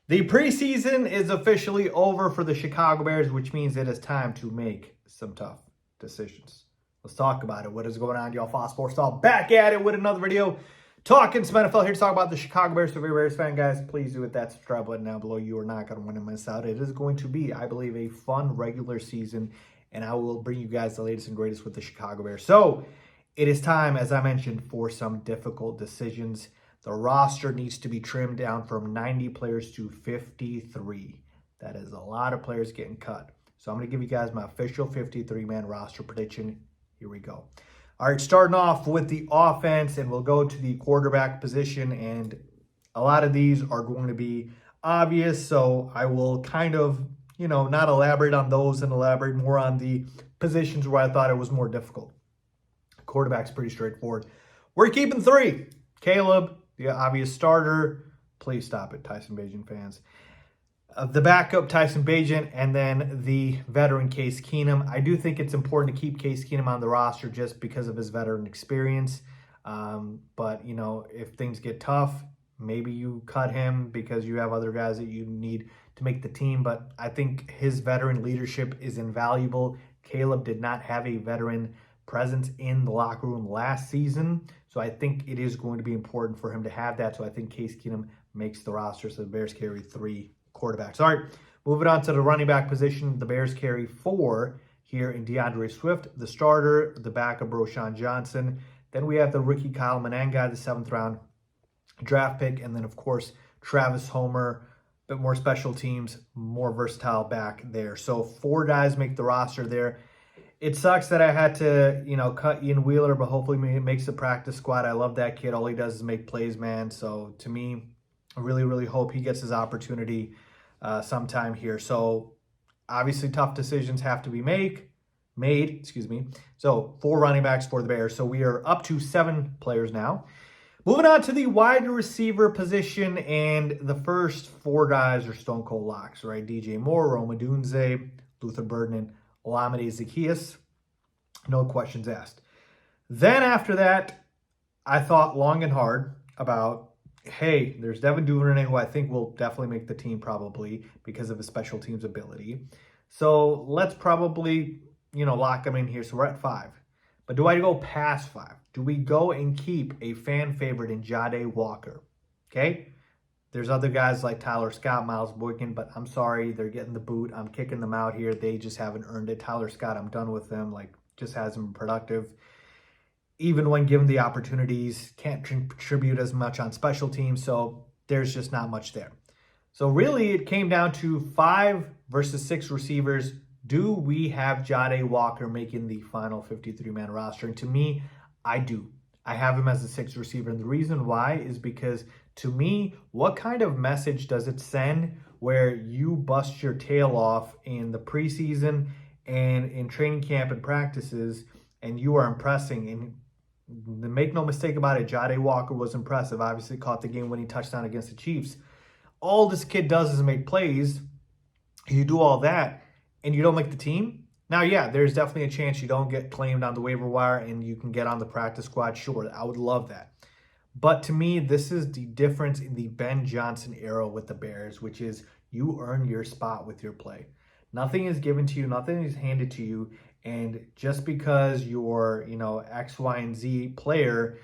The preseason is officially over for the Chicago Bears, which means it is time to make some tough decisions. Let's talk about it. What is going on, y'all? Faiz Sports Talk back at it with another video. Talking some NFL here to talk about the Chicago Bears. So if you're a Bears fan, guys, please do hit that subscribe button down below. You are not going to want to miss out. It is going to be, I believe, a fun regular season, and I will bring you guys the latest and greatest with the Chicago Bears. So it is time, as I mentioned, for some difficult decisions. The roster needs to be trimmed down from 90 players to 53. That is a lot of players getting cut. So I'm going to give you guys my official 53-man roster prediction. Here we go. All right, starting off with the offense, and we'll go to the quarterback position. And a lot of these are going to be obvious, so I will kind of, not elaborate on those and elaborate more on the positions where I thought it was more difficult. Quarterback's pretty straightforward. We're keeping 3. Caleb, the obvious starter. Please stop it, Tyson Bagent fans. The backup, Tyson Bagent, and then the veteran, Case Keenum. I do think it's important to keep Case Keenum on the roster just because of his veteran experience. But, if things get tough, maybe you cut him because you have other guys that you need to make the team. But I think his veteran leadership is invaluable. Caleb did not have a veteran presence in the locker room last season. So I think it is going to be important for him to have that. So I think Case Keenum makes the roster. So the Bears carry 3 quarterbacks. All right, moving on to the running back position. The Bears carry 4 here in DeAndre Swift, the starter, the backup, Roschon Johnson. Then we have the rookie Kyle Mananga, the 7th round draft pick. And then, of course, Travis Homer, a bit more special teams, more versatile back there. So 4 guys make the roster there. It sucks that I had to, cut Ian Wheeler, but hopefully he makes the practice squad. I love that kid. All he does is make plays, man. So to me, I really, really hope he gets his opportunity sometime here. So obviously tough decisions have to be made. So 4 running backs for the Bears. So we are up to 7 players now. Moving on to the wide receiver position, and the first 4 guys are stone cold locks, right? DJ Moore, Rome Odunze, Luther Burden, and Olamide Zaccheaus. No questions asked. Then after that, I thought long and hard about, hey, there's Devin Duvernay, who I think will definitely make the team probably because of his special teams ability. So let's probably, lock him in here. So we're at 5. But do I go past 5? Do we go and keep a fan favorite in Jahdae Walker? Okay? There's other guys like Tyler Scott, Miles Boykin, but I'm sorry, they're getting the boot. I'm kicking them out here. They just haven't earned it. Tyler Scott, I'm done with them. Just hasn't been productive. Even when given the opportunities, can't contribute as much on special teams, so there's just not much there. So really, it came down to 5 versus 6 receivers. Do we have Jahdae Walker making the final 53-man roster? And to me, I do. I have him as a 6th receiver, and the reason why is because, to me, what kind of message does it send where you bust your tail off in the preseason and in training camp and practices, and you are impressing? And make no mistake about it, Jahdae Walker was impressive. Obviously caught the game-winning touchdown against the Chiefs. All this kid does is make plays. You do all that, and you don't make the team. Now, yeah, there's definitely a chance you don't get claimed on the waiver wire and you can get on the practice squad. Sure, I would love that. But to me, this is the difference in the Ben Johnson era with the Bears, which is you earn your spot with your play. Nothing is given to you. Nothing is handed to you. And just because you're, X, Y, and Z player,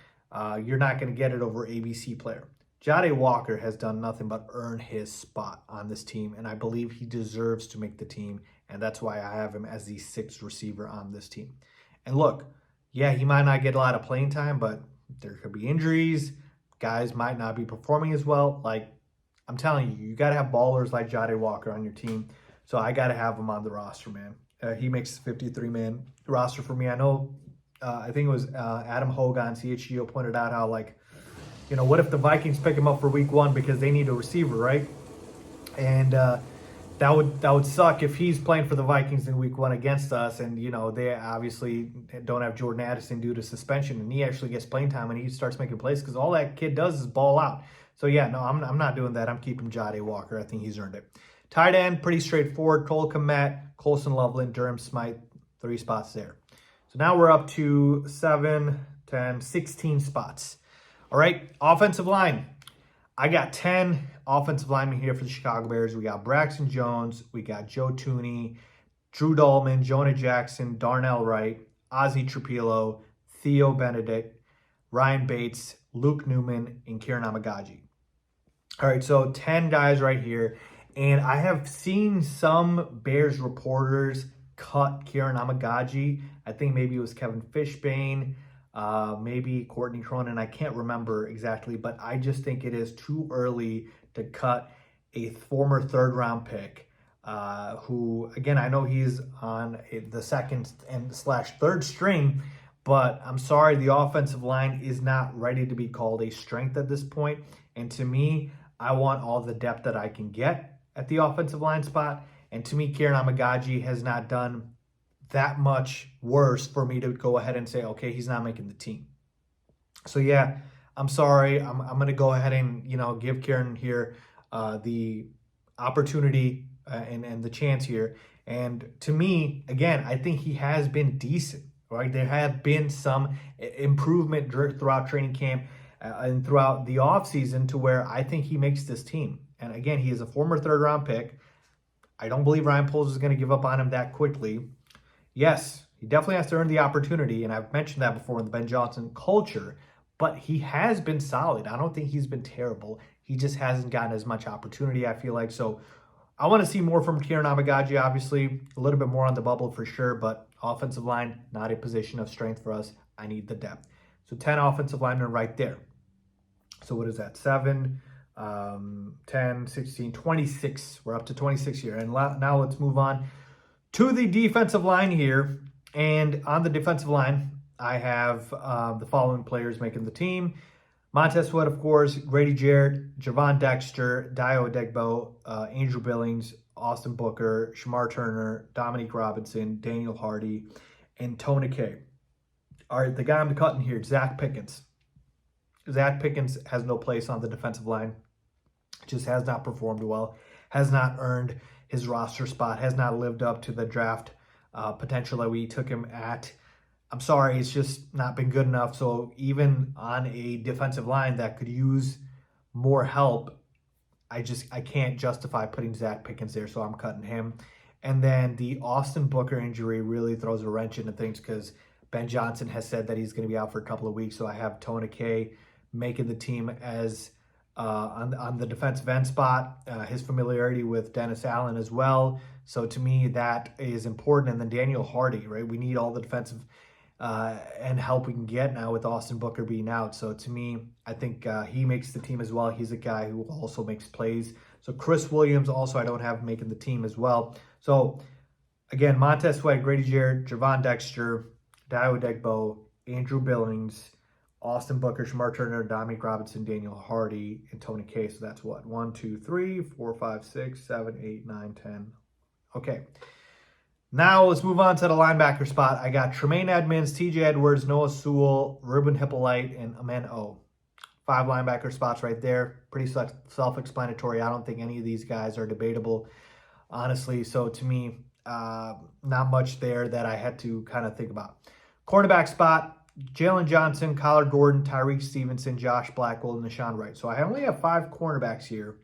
you're not going to get it over ABC player. Jahdae Walker has done nothing but earn his spot on this team, and I believe he deserves to make the team, and that's why I have him as the 6th receiver on this team. And look, yeah, he might not get a lot of playing time, but there could be injuries. Guys might not be performing as well. I'm telling you, you got to have ballers like Jahdae Walker on your team, so I got to have him on the roster, man. He makes the 53-man roster for me. I know, I think it was Adam Hogue on CHGO pointed out how, what if the Vikings pick him up for week 1 because they need a receiver, right? And that would suck if he's playing for the Vikings in week 1 against us, and they obviously don't have Jordan Addison due to suspension, and he actually gets playing time and he starts making plays because all that kid does is ball out. So yeah, no, I'm not doing that. I'm keeping Jahdae Walker. I think he's earned it. Tight end, pretty straightforward. Cole Kmet, Colson Loveland, Durham Smythe, 3 spots there. So now we're up to 7, 10, 16 spots. All right, offensive line. I got 10 offensive linemen here for the Chicago Bears. We got Braxton Jones, we got Joe Tooney, Drew Dahlman, Jonah Jackson, Darnell Wright, Ozzie Trapilo, Theo Benedict, Ryan Bates, Luke Newman, and Kieran Amagaji. All right, so 10 guys right here. And I have seen some Bears reporters cut Kieran Amagaji. I think maybe it was Kevin Fishbane, maybe Courtney Cronin. I can't remember exactly, but I just think it is too early to cut a former third-round pick who, again, I know he's on the second and slash third string, but I'm sorry, the offensive line is not ready to be called a strength at this point. And to me, I want all the depth that I can get at the offensive line spot. And to me, Kieran Amagaji has not done that much worse for me to go ahead and say, okay, he's not making the team. So yeah, I'm sorry. I'm going to go ahead and, give Kieran here the opportunity and the chance here. And to me, again, I think he has been decent, right? There have been some improvement throughout training camp and throughout the offseason to where I think he makes this team. And again, he is a former third-round pick. I don't believe Ryan Poles is going to give up on him that quickly. Yes, he definitely has to earn the opportunity, and I've mentioned that before in the Ben Johnson culture, but he has been solid. I don't think he's been terrible. He just hasn't gotten as much opportunity, I feel like. So I want to see more from Kieran Amagaji, obviously. A little bit more on the bubble for sure, but offensive line, not a position of strength for us. I need the depth. So 10 offensive linemen right there. So what is that? 7, 10, 16, 26. We're up to 26 here. And now let's move on to the defensive line here. And on the defensive line, I have the following players making the team. Montez Sweat, of course, Grady Jarrett, Javon Dexter, Dio Degbo, Andrew Billings, Austin Booker, Shamar Turner, Dominique Robinson, Daniel Hardy, and Tony K. All right, the guy I'm cutting here, Zach Pickens. Zach Pickens has no place on the defensive line. Just has not performed well, has not earned his roster spot, has not lived up to the draft potential that we took him at. I'm sorry, it's just not been good enough. So even on a defensive line that could use more help, I can't justify putting Zach Pickens there, so I'm cutting him. And then the Austin Booker injury really throws a wrench into things because Ben Johnson has said that he's going to be out for a couple of weeks. So I have Tony K making the team as on the defensive end spot. His familiarity with Dennis Allen as well. So to me, that is important. And then Daniel Hardy, right? We need all the defensive and help we can get now with Austin Booker being out. So to me, I think he makes the team as well. He's a guy who also makes plays. So Chris Williams also I don't have making the team as well. So again, Montez Sweat, Grady Jarrett, Javon Dexter, Dio Degbo, Andrew Billings, Austin Booker, Shamar Turner, Dominique Robinson, Daniel Hardy, and Tony K. So that's what? 1, 2, 3, 4, 5, 6, 7, 8, 9, 10. Okay. Now let's move on to the linebacker spot. I got Tremaine Edmonds, TJ Edwards, Noah Sewell, Ruben Hippolyte, and Amen O. 5 linebacker spots right there. Pretty self-explanatory. I don't think any of these guys are debatable, honestly. So to me, not much there that I had to kind of think about. Cornerback spot, Jalen Johnson, Kyler Gordon, Tyreek Stevenson, Josh Blackwell, and Nashawn Wright. So I only have 5 cornerbacks here.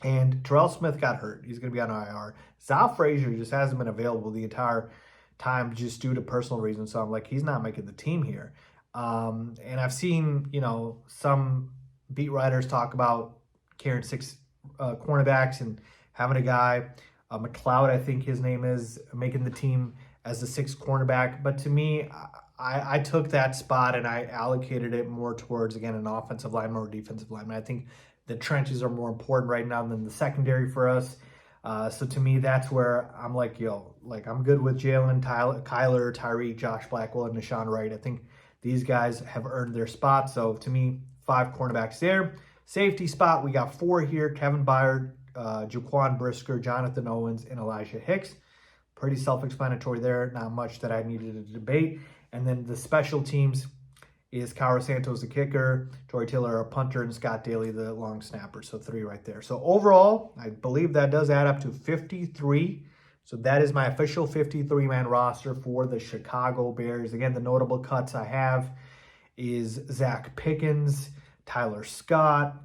And Terrell Smith got hurt. He's going to be on IR. Zal Frazier just hasn't been available the entire time just due to personal reasons. So I'm like, he's not making the team here. And I've seen, some beat writers talk about carrying 6 cornerbacks and having a guy, McLeod, I think his name is, making the team as the 6th cornerback. But to me, I took that spot and I allocated it more towards, again, an offensive lineman or defensive lineman. I think the trenches are more important right now than the secondary for us. So to me, that's where I'm like, I'm good with Jalen, Kyler, Tyreek, Josh Blackwell, and Nashawn Wright. I think these guys have earned their spot. So to me, 5 cornerbacks there. Safety spot, we got 4 here. Kevin Byard, Jaquan Brisker, Jonathan Owens, and Elijah Hicks. Pretty self-explanatory there. Not much that I needed to debate. And then the special teams is Cairo Santos, the kicker, Troy Tiller, a punter, and Scott Daly, the long snapper. So 3 right there. So overall, I believe that does add up to 53. So that is my official 53-man roster for the Chicago Bears. Again, the notable cuts I have is Zach Pickens, Tyler Scott,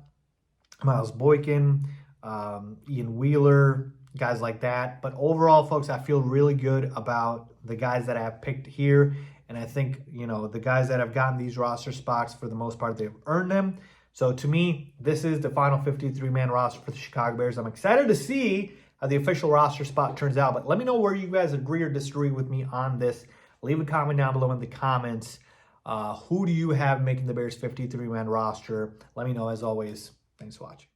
Miles Boykin, Ian Wheeler, guys like that. But overall, folks, I feel really good about the guys that I have picked here. And I think, the guys that have gotten these roster spots, for the most part, they've earned them. So to me, this is the final 53-man roster for the Chicago Bears. I'm excited to see how the official roster spot turns out. But let me know where you guys agree or disagree with me on this. Leave a comment down below in the comments. Who do you have making the Bears 53-man roster? Let me know. As always, thanks for watching.